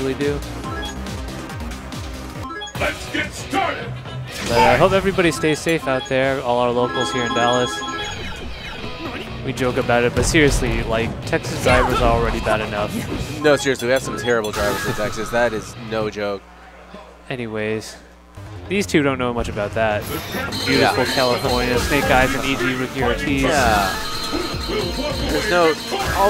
usually do. Let's get started. But I hope everybody stays safe out there, all our locals here in Dallas. We joke about it, but seriously, like, Texas drivers are already bad enough. No, seriously, we have some terrible drivers in Texas. That is no joke. Anyways, these two don't know much about that. Beautiful California, Snake Eyez and EG Rookie Ortiz. Yeah. There's no, all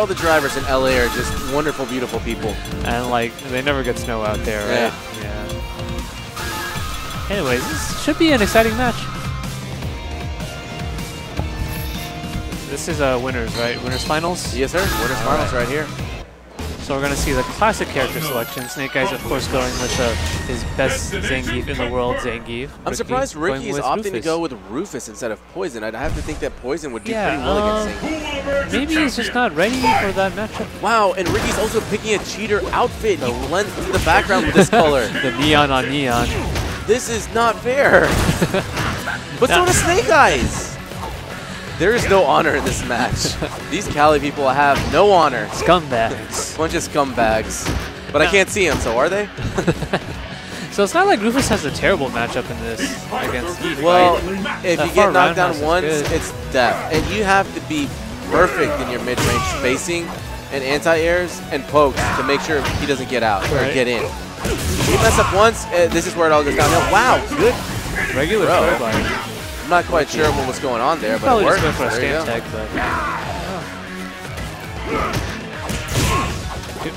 the drivers in LA are just wonderful, beautiful people. And like, they never get snow out there, right? Yeah. Anyways, this should be an exciting match. This is winners, right? Winners finals? Yes, sir. Winners finals right here. So we're going to see the classic character selection. Snake Eyez, of course, going with his best Zangief in the world, Zangief. I'm surprised Ricky is opting to go with Rufus instead of Poison. I'd have to think that Poison would do pretty well against Zangief. Maybe he's just not ready for that matchup. Wow, and Ricky's also picking a cheater outfit. He blends into the background with this color. The neon on neon. This is not fair. But so does Snake Eyez. There is no honor in this match. These Cali people have no honor. Scumbags. Bunch of scumbags. But I can't see them, so are they? So it's not like Rufus has a terrible matchup in this against Heat, well, right? if you get knocked down once, it's death. And you have to be perfect in your mid-range spacing and anti-airs and pokes to make sure he doesn't get out or get in. If you mess up once, this is where it all goes downhill. Wow, good. Regular throw by I'm not quite sure what was going on there, but probably it worked. just went for a stand tech, but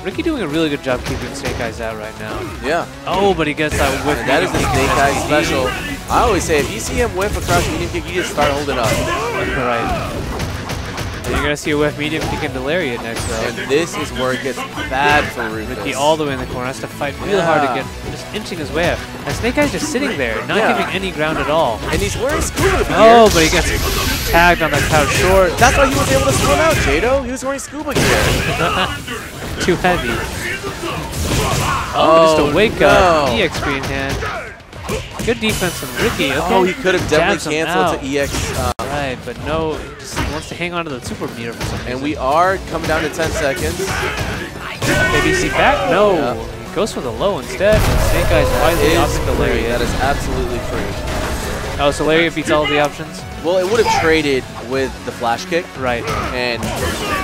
Ricky doing a really good job keeping Snake Eyez out right now. Yeah. Oh, but he gets that whiff. And that is the Snake Eyez special. I always say if you see him whiff across medium kick, you just start holding up. Right. And you're gonna see a whiff medium kick into Lariat next though. And this is where it gets bad for Rufus. Ricky all the way in the corner has to fight really hard to get just inching his way up. And Snake Eyez just sitting there, not giving any ground at all. And he's wearing scuba gear. Oh, but he gets tagged on that couch short. That's why he was able to swim out, Jado. He was wearing scuba gear. Too heavy. Oh, just a wake up. EX green hand. Good defense from Ricky. Okay. Oh, he could have definitely canceled to EX. Right, but no, he just wants to hang on to the super meter for some reason. And we are coming down to 10 seconds. ABC back? No. He goes for the low instead. Snake Eyez wisely opting the Lariat. That is absolutely free. Oh, so Lariat beats all of the options? Well, it would have traded with the flash kick. Right. And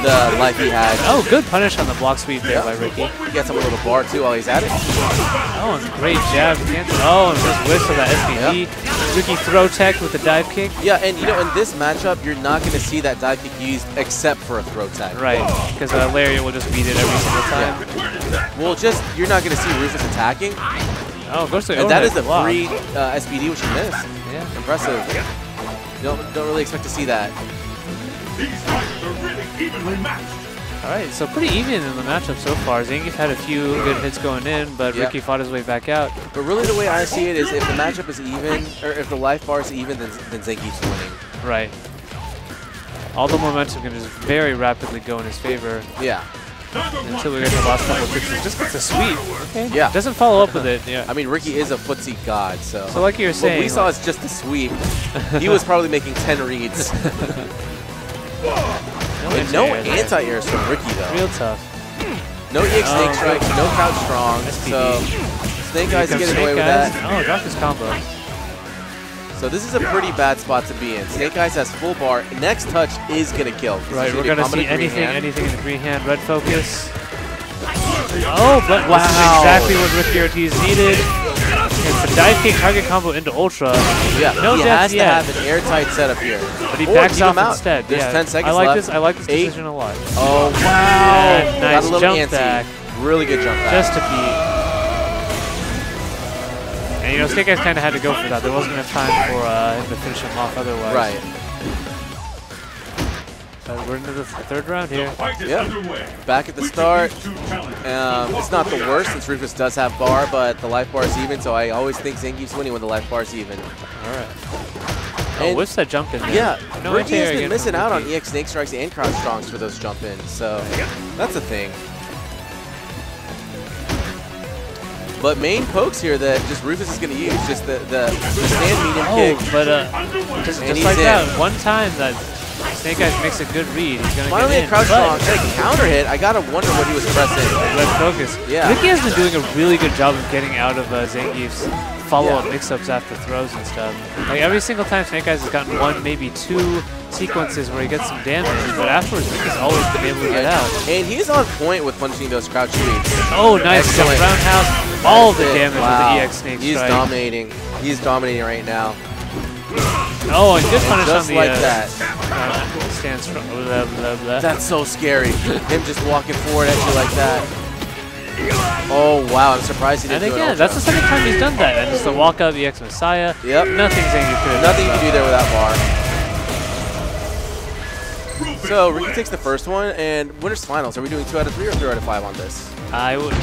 the life he had. Oh, good punish on the block sweep there by Ricky. He gets him a little bar too while he's at it. Oh, and great jab. Oh, and just whiffs for that SPD. Ricky throw tech with the dive kick. Yeah, and you know, in this matchup, you're not going to see that dive kick used except for a throw tech. Right, because Lariat will just beat it every single time. Yeah. Well, you're not going to see Rufus attacking. Oh, goes to and that is the free SPD, which he missed. Yeah. Impressive. Don't really expect to see that. All right, so pretty even in the matchup so far. Zangief had a few good hits going in, but Ricky fought his way back out. But really the way I see it is if the matchup is even, or if the life bar is even, then Zangief's winning. Right. All the momentum can just very rapidly go in his favor. Yeah. Until we get the last couple of pictures. Just gets a sweep. Okay. Yeah. Doesn't follow up with it. Yeah. I mean, Ricky is a footsie god, so. So like you were saying. What we saw is just a sweep. He was probably making 10 reads. And no anti-airs from Ricky, though. Real tough. No EX Snake Strikes, no crouch strong. So Snake Eyez getting away with that. Oh, dropped his combo. So this is a pretty bad spot to be in. Snake Eyez has full bar. Next touch is going to kill. Right, we're going to see anything in the green hand. Red focus. Oh, but this is exactly what Ricky Ortiz needed. It's a dive kick target combo into Ultra. Yeah, no he has to have an airtight setup here. But he backs off instead. There's 10 seconds left. left. I like this decision a lot. Oh, wow. And nice Got a little jump antsy. back. Really good jump back. Just to beat. And you know, Snake Eyez kind of had to go for that. There wasn't enough time for him to finish him off otherwise. Right. So we're into the third round here. Yep. Back at the start. It's not the worst since Rufus does have bar, but the life bar is even, so I always think Zangief's winning when the life bar is even. All right. Oh, whiffs that jump in there. Yeah, no Ricky has been missing out on EX Snake Strikes and Crouch Strongs for those jump ins, so that's a thing. But main pokes here that just Rufus is going to use, just the stand medium kick. But just like that, one time that Snake Eyes makes a good read. He's gonna Finally get a in, crouch strong. And a counter hit. I gotta wonder what he was pressing. Red focus. Yeah. Ricky has been doing a really good job of getting out of Zangief's follow-up mix-ups after throws and stuff. Like every single time Snake Eyes has gotten one, maybe two sequences where he gets some damage, but afterwards Ricky's always been able to get out. And he's on point with punching those crouch sweeps. Oh, nice jump roundhouse. All the damage with the EX Snake He's Strike. dominating. He's dominating right now. Oh, and good punish Just on the like that. Stands from blah, blah, blah. That's so scary. Him just walking forward at you like that. Oh wow, I'm surprised he didn't do it. And again, that's the second time he's done that. And just the walk up EX Messiah. Yep. Nothing Zangief could have Nothing you done. can do there with that bar. So Ricky takes the first one, and winners finals. Are we doing 2 out of 3 or 3 out of 5 on this? I would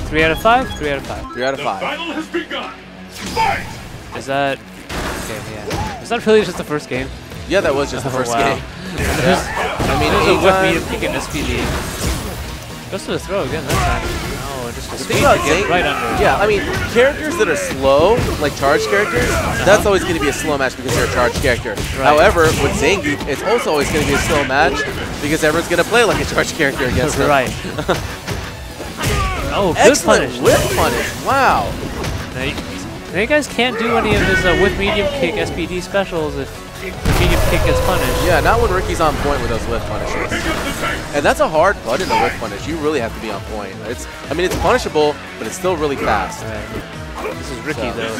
3 out of 5. 3 out of 5. 3 out of The 5. battle has begun. Fight! Is that okay? Yeah. Is that really just the first game? Yeah, that was just the first wow. game. I mean, There's a whip anytime- medium kick in SPD. Goes to the throw again that time. Oh, just a The sweep thing about to get Zang, right under. yeah, I mean, characters that are slow, like charge characters, that's always going to be a slow match because they're a charge character. Right. However, with Zangief, it's also always going to be a slow match because everyone's going to play like a charge character against him. Right. Oh, good Excellent punish. whip punish. Wow. Now you guys can't do any of his whip medium kick SPD specials if the medium kick gets punished. Yeah, not when Ricky's on point with those whip punishes. And that's a hard button to whip punish. You really have to be on point. I mean, it's punishable, but it's still really fast. Right. This is Ricky, So, though.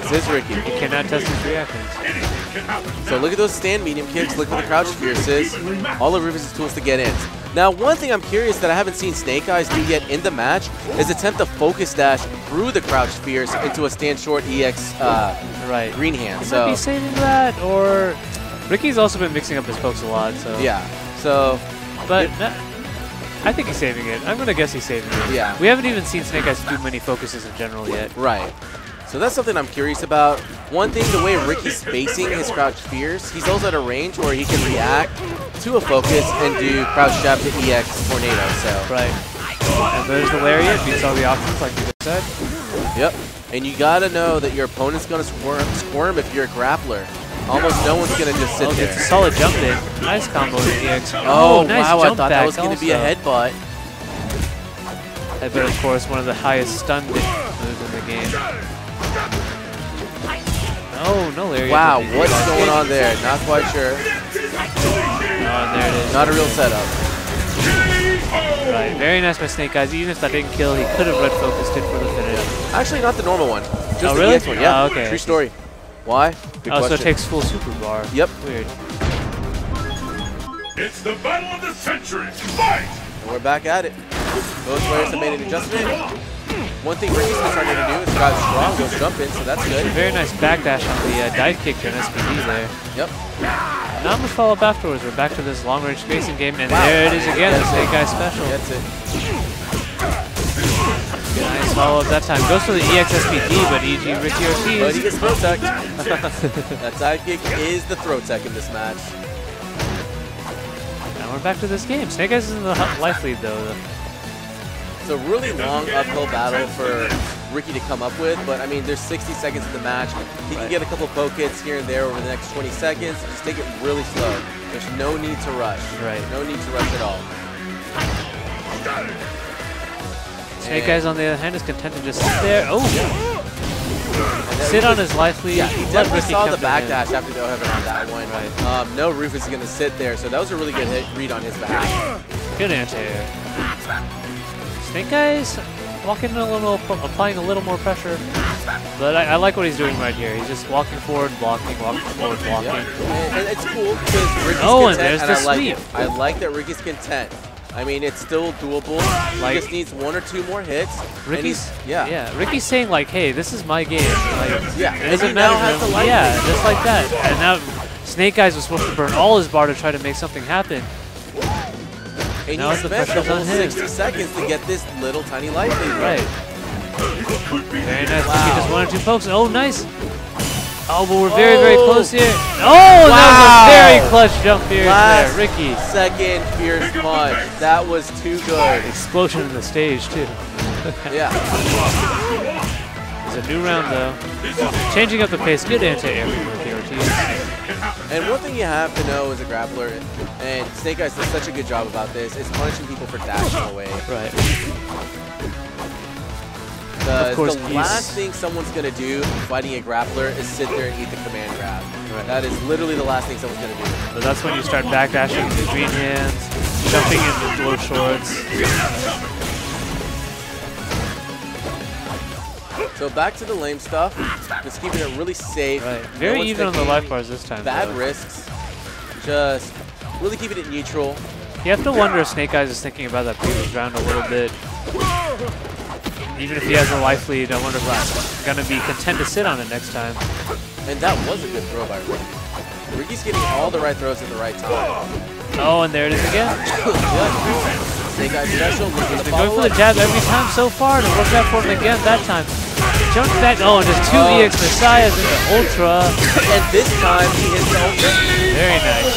This is Ricky. He cannot test his reactions. So look at those stand medium kicks. Look at the crouch fierces. All of Rufus' tools to get in. Now, one thing I'm curious that I haven't seen Snake Eyes do yet in the match is attempt a focus dash through the crouch fierce into a stand short EX Right. green hand. Might So be saving that, or Ricky's also been mixing up his pokes a lot. So yeah. So but I think he's saving it. I'm gonna guess he's saving it. Yeah. We haven't even seen Snake Eyes do many focuses in general yet. right. So that's something I'm curious about. One thing, the way Ricky's spacing his crouch fierce, he's also at a range where he can react to a focus and do crouch jab to EX tornado. So Right. And there's the lariat. Beats all the options, like you just said. yep. And you gotta know that your opponent's gonna squirm if you're a grappler. Almost no one's gonna just sit Oh, there. gets a solid jump in. Nice combo with EX. Oh, nice wow, I jump thought that back was going to be a also. headbutt. Headbutt, of course, one of the highest stun moves in the game. Oh, no lariat. Wow, what's going on there? Not quite sure. Oh, and there it is. Not a real setup. Right, very nice by Snake Eyes. Even if that didn't kill, he could have red focused it for the finish. Actually, not the normal one. Just Oh, the really? EX one. Yeah, Oh, okay. true story. Why? Good Oh, so question. it takes full super bar. Yep. Weird. It's the battle of the century. Fight! And we're back at it. Both players have made an adjustment. One thing Ricky's been starting to do is drive strong, goes jump in, so that's good. Very nice backdash on the dive kick to an SPD there. Yep. Not much follow-up afterwards. We're back to this long-range spacing game, and there it is again, the Snake Eyes special. That's it. Nice follow-up that time. Goes for the EX SPD, but EG Ricky Ortiz. But he gets throw tech. That side kick is the throw tech in this match. Now we're back to this game. Snake Eyes is in the life lead, though. It's a really long uphill battle for Ricky to come up with, but I mean, there's 60 seconds in the match. He can get a couple poke hits here and there over the next 20 seconds. Just take it really slow. There's no need to rush. Right. No need to rush at all. Snake Eyes, on the other hand, is content to just sit there. Oh! Sit on his life lead. Yeah, he Let definitely Ricky saw come the to him. backdash after go heaven on that one. Right. No Rufus is going to sit there, so that was a really good read on his behalf. Good anti-air. Snake Eyes walking a little, applying a little more pressure. But I like what he's doing right here. He's just walking forward, blocking, walking forward, blocking. Yeah. And it's cool because Ricky's Oh, and content, there's and the I like sweep. it. I like that Ricky's content. I mean, it's still doable. Like- He just needs 1 or 2 more hits. Ricky's, yeah. Ricky's saying like, hey, this is my game. Like, Yeah, it and doesn't he now matter. has the life Yeah, lead. just like that. And now Snake Eyes was supposed to burn all his bar to try to make something happen. And Now he the spent the pressure's whole on him. 60 seconds to get this little tiny life lead. Right. Very nice. Wow. Ricky just 1 or 2 pokes. Oh, nice. Oh, but we're very, very Oh. close here. Oh, Wow. that was a very clutch jump here. Last Ricky. second fierce punch. That was too good. Explosion in the stage, too. Yeah. It's a new round, though. Changing up the pace. Good anti-air from Ricky Ortiz. And one thing you have to know as a grappler, and Snake Eyez does such a good job about this, is punishing people for dashing away. Right. The last thing someone's going to do fighting a grappler is sit there and eat the command grab. Right. That is literally the last thing someone's going to do. So that's when you start backdashing the green hands, jumping into low shorts. So back to the lame stuff, just keeping it really safe. Right. Very even on the life bars this time. Bad risks, just really keeping it neutral. You have to wonder if Snake Eyez is thinking about that previous round a little bit. Even if he has a life lead, I wonder if he's going to be content to sit on it next time. And that was a good throw by Ricky. Ricky's getting all the right throws at the right time. Oh, and there it is again. Snake Eyez special. He's been going for the jab every time so far, and it worked out for him again that time. Jumped back. Oh, and just two EX Messiahs into Ultra. And this time he hits the Ultra. Very nice.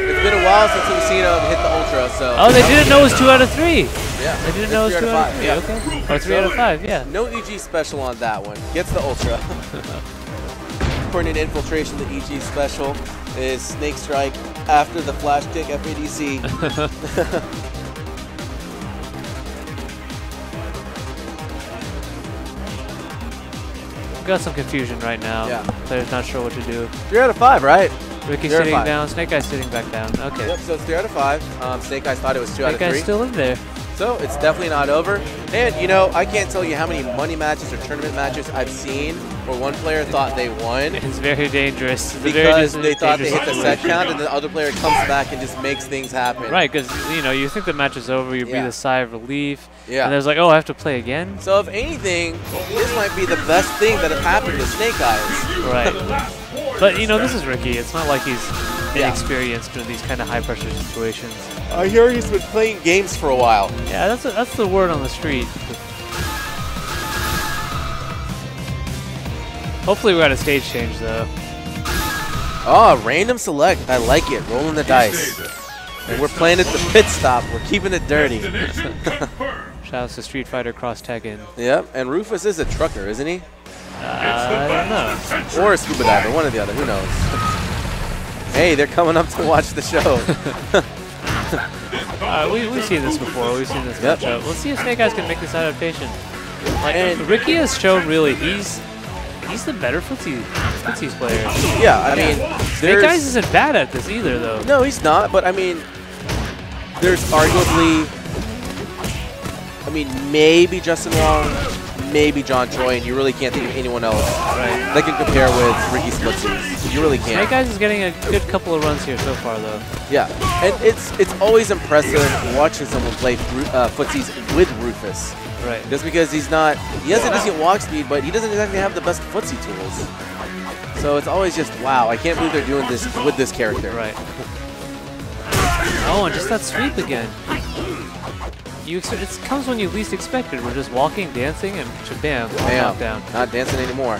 It's been a while since we've seen him hit the Ultra, so. Oh, they didn't know it was 2 out of 3. Yeah. They didn't know it was 2 out of 3. Yeah. Okay. Or 3 out of 5, yeah. No EG special on that one. Gets the Ultra. According to Infiltration, the EG special is Snake Strike after the Flash Kick FADC. Got some confusion right now. Yeah. Player's not sure what to do. 3 out of 5, right? Ricky sitting down, Snake Eyez sitting back down. Okay. Yep, so it's 3 out of 5. Snake Eyez thought it was 2 out of 3. Snake Eyez still in there. So it's definitely not over. And, you know, I can't tell you how many money matches or tournament matches I've seen where one player thought they won. It's very dangerous. It's because they thought they hit the set count and the other player comes back and just makes things happen. Right, because, you know, you think the match is over, you breathe a sigh of relief. Yeah. And there's like, oh, I have to play again? So if anything, this might be the best thing that has happened to Snake Eyez. Right. But, you know, this is Ricky. It's not like he's inexperienced in these kind of high-pressure situations. I hear he's been playing games for a while. Yeah, that's the word on the street. Hopefully we got a stage change, though. Oh, random select. I like it. Rolling the dice. And we're playing at the pit stop. We're keeping it dirty. Shouts to Street Fighter Cross Tekken. Yep, and Rufus is a trucker, isn't he? I don't know. Or a scuba diver, one or the other, who knows? Hey, they're coming up to watch the show. We've seen this before. We've seen this matchup. Let's see if Snake Eyez can make this adaptation. Like, and Ricky has shown really he's the better footsies player. Yeah, I mean, Snake Eyez isn't bad at this either, though. No, he's not. But I mean, there's arguably, I mean, maybe Justin Wong, maybe John Choi, and you really can't think of anyone else that can compare with Ricky's footsies. You really can't. Snake Eyez is getting a good couple of runs here so far, though. Yeah, and it's always impressive watching someone play footsies with Rufus. Right. Just because he has a decent walk speed, but he doesn't exactly have the best footsie tools. So it's always just, wow, I can't believe they're doing this with this character. Right. Oh, and just that sweep again. It comes when you least expect it. We're just walking, dancing, and shabam, knockdown. Not dancing anymore.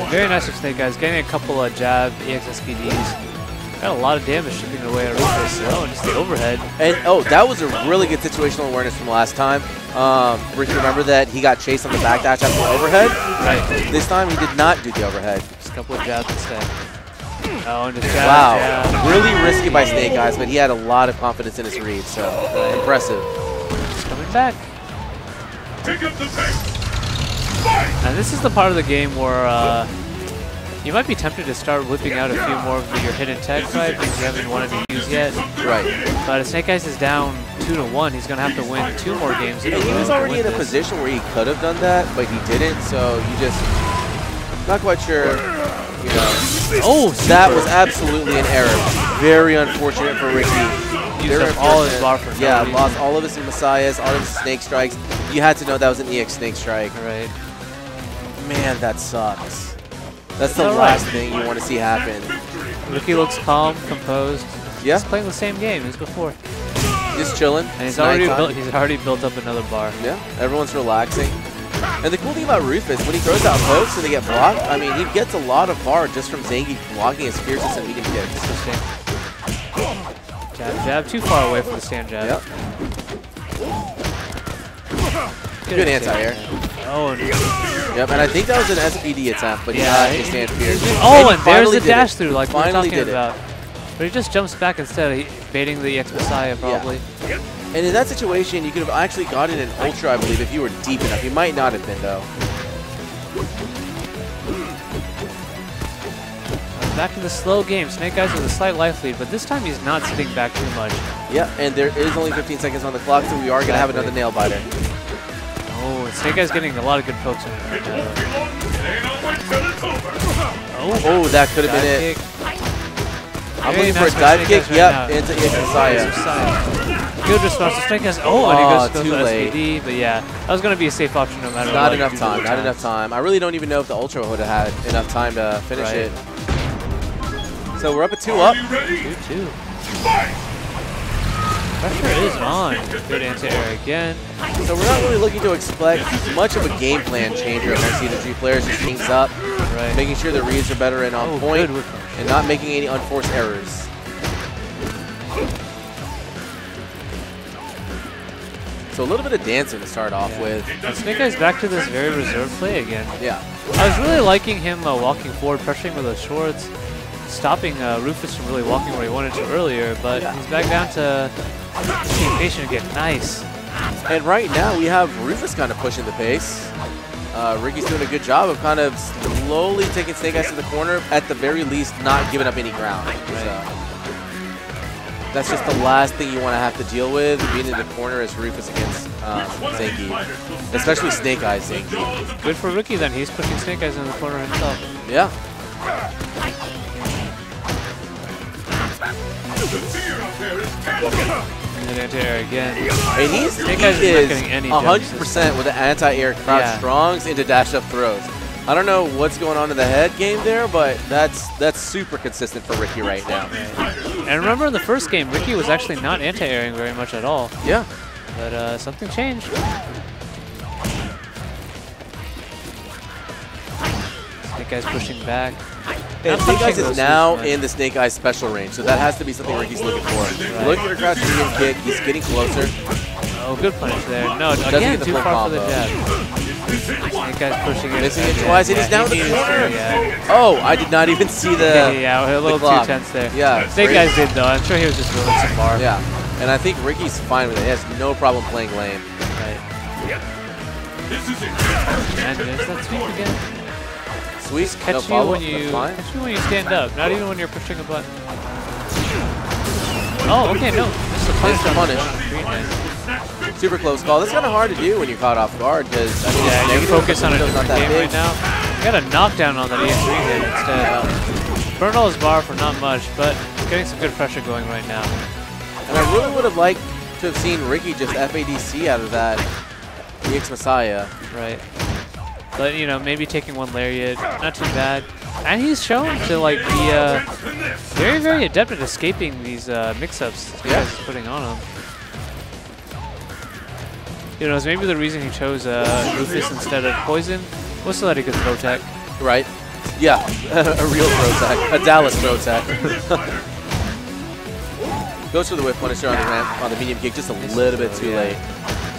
Very nice of Snake Eyez, getting a couple of jab EXSPDs. Got a lot of damage chipping away at Rufus. Oh, and just the overhead. And that was a really good situational awareness from last time. Ricky, remember that he got chased on the backdash after the overhead? Right. This time he did not do the overhead. Just a couple of jabs instead. Oh, and just jab, wow. Really risky by Snake Eyez, but he had a lot of confidence in his read, so impressive. Just coming back. Pick up the pace. And this is the part of the game where you might be tempted to start whipping out a few more of your hidden tech, right? Because you haven't wanted to use yet. Right. But if Snake Eyez is down 2-1, he's going to have to win 2 more games. And he was already in a position where he could have done that, but he didn't. So you just not quite sure. You know. Oh, that was absolutely an error. Very unfortunate for Ricky. Used up all his bar for yeah, lost all of his Messiahs, all of his Snake Strikes. You had to know that was an EX Snake Strike. Right. Man, that sucks. That's the last thing you want to see happen. Ricky looks calm, composed. Yeah. He's playing the same game as before. Just chilling. And he's already built up another bar. Yeah, everyone's relaxing. And the cool thing about Rufus, when he throws out pokes and they get blocked, I mean, he gets a lot of bar just from Zangief blocking his fiercest and medium kicks. Interesting. Jab, jab, too far away from the stand jab. Yep. Good anti-air. Oh, Yep, and I think that was an SPD attempt, but yeah, he stand fierce. Oh, and there's the dash through, like we were Finally talking about. But he just jumps back instead, baiting the X Messiah probably. Yeah. And in that situation, you could have actually gotten an Ultra, I believe, if you were deep enough. You might not have been, though. Back to the slow game. Snake Eyez with a slight life lead, but this time he's not sitting back too much. Yeah, and there is only 15 seconds on the clock, so we are going to have another nail biter. Oh, and Snake Eyez getting a lot of good pokes in it right now. Oh, that could have been it. Kick. I'm looking for a dive kick. Yep, into Eyez Messiah. Good response to Snake Eyez. Oh, and he goes too for late. SPD, but yeah, that was going to be a safe option no matter what. Not enough time. Not enough time. I really don't even know if the Ultra would have had enough time to finish it. So we're up at 2 up. 2-2. Pressure is on. Good anti-air again. So we're not really looking to expect much of a game plan changer amongst either two players. Just things up, making sure the reads are better and on point, and not making any unforced errors. So a little bit of dancing to start off with. And Snake Eyez back to this very reserved play again. Yeah. I was really liking him walking forward, pressuring with those shorts, stopping Rufus from really walking where he wanted to earlier, but he's back down to being patient again. Nice. And right now we have Rufus kind of pushing the pace. Ricky's doing a good job of kind of slowly taking Snake Eyez to the corner, at the very least not giving up any ground. So that's just the last thing you want to have to deal with, being in the corner as Rufus against Zangief. Especially Snake Eyez Zangief. Good for Ricky then, he's pushing Snake Eyez in the corner himself. Yeah. And then anti-air again. And he is 100% with the anti-air crouch strongs into dash up throws. I don't know what's going on in the head game there, but that's super consistent for Ricky right now. And remember in the first game, Ricky was actually not anti-airing very much at all. Yeah. But something changed. Snake Eyez pushing back. And Snake Eyez is now in the Snake Eyez special range, so that has to be something Ricky's looking for. Looking for a crouch medium kick, he's getting closer. Oh, good punish there. No, again, too far for the jab. Snake Eyez pushing it. Missing it twice, and he's down in the corner. Oh, I did not even see the yeah, a little too tense there. Yeah, Snake Eyez did, though. I'm sure he was just moving some bar. Yeah, and I think Ricky's fine with it. He has no problem playing lane. Right. And there's that sweep again. Sweet, catch you when you stand up, not even when you're pushing a button. Oh, okay, no. This is a punish. Super close call. That's kind of hard to do when you're caught off guard because you focus on a different game right now. You got a knockdown on that A3 hit instead. Burned all his bar for not much, but getting some good pressure going right now. And I really would have liked to have seen Ricky just FADC out of that EX Messiah. Right. But, you know, maybe taking one lariat, not too bad. And he's shown to, like, be very, very adept at escaping these mix-ups he's putting on him. You know, maybe the reason he chose Rufus instead of Poison was so that he could throw tech. Right. Yeah, a real throw tech. A Dallas throw tech. Goes for the whip punisher on the ramp, on the medium kick, just a little bit too late.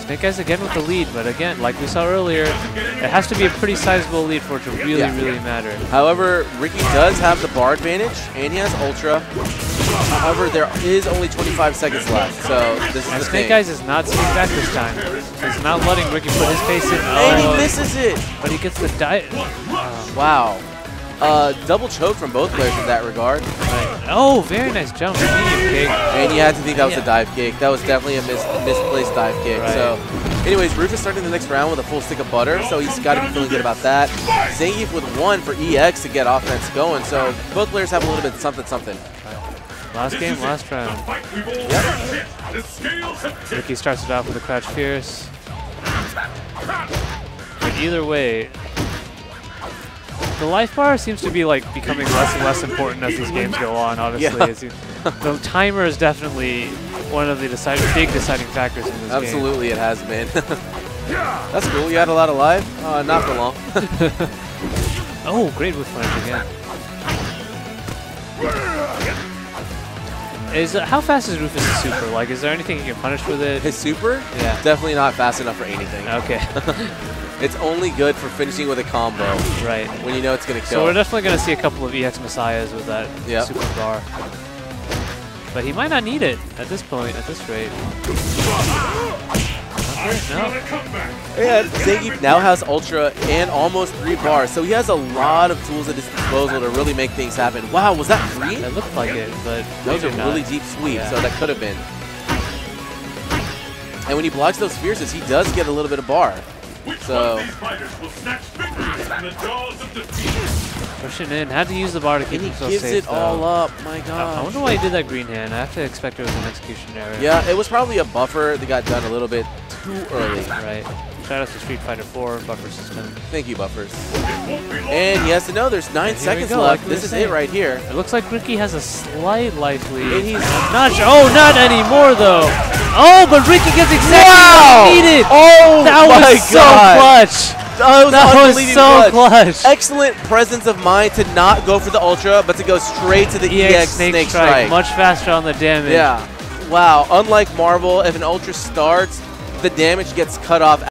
Snake Eyez again with the lead, but again, like we saw earlier, it has to be a pretty sizable lead for it to really, really matter. However, Ricky does have the bar advantage, and he has Ultra. However, there is only 25 seconds left, so this is the thing. Snake Eyez is not sitting back this time. He's not letting Ricky put his face in. And he misses it! But he gets the dive. Wow. Double choke from both players in that regard. Right. Oh, very nice jump. Medium kick. And you had to think that was a dive kick. That was definitely a misplaced dive kick. Right. So, anyways, Rufus starting the next round with a full stick of butter, so he's got to be feeling good about that. Zangief with 1 for EX to get offense going, so both players have a little bit something. Last game, last round. Yep. Ricky starts it off with a crouch fierce. But either way, the life bar seems to be like becoming less and less important as these games go on, honestly. The timer is definitely one of the big deciding factors in this Absolutely, game. It has been. That's cool. You had a lot of life? Not for long. Oh, great whip punch again. How fast is Rufus' super? Like, is there anything you can punish with it? His super? Yeah. Definitely not fast enough for anything. Okay. It's only good for finishing with a combo. Right. When you know it's going to kill. So we're definitely going to see a couple of EX Messiahs with that super bar. But he might not need it at this point, at this rate. No. Yeah, Zangief now has Ultra and almost 3 bars, so he has a lot of tools at his disposal to really make things happen. Wow, was that green? It looked like it, but that was a really deep sweep, so that could have been. And when he blocks those fierces, he does get a little bit of bar. So pushing in, had to use the bar to keep himself safe. He gives it all up. My God. I wonder why he did that green hand. I have to expect it was an execution error. Yeah, it was probably a buffer that got done a little bit too early. Right. Shout out to Street Fighter 4 buffer system. Thank you, buffers. And yes and no, there's 9 seconds left. This is it right here. It looks like Ricky has a slight life lead. And he's not not anymore though. Oh, but Ricky gets exactly what he needed. Oh, that was so clutch. That was so clutch. Excellent presence of mind to not go for the Ultra, but to go straight to the EX Snake Strike. Much faster on the damage. Yeah. Wow. Unlike Marvel, if an Ultra starts, the damage gets cut off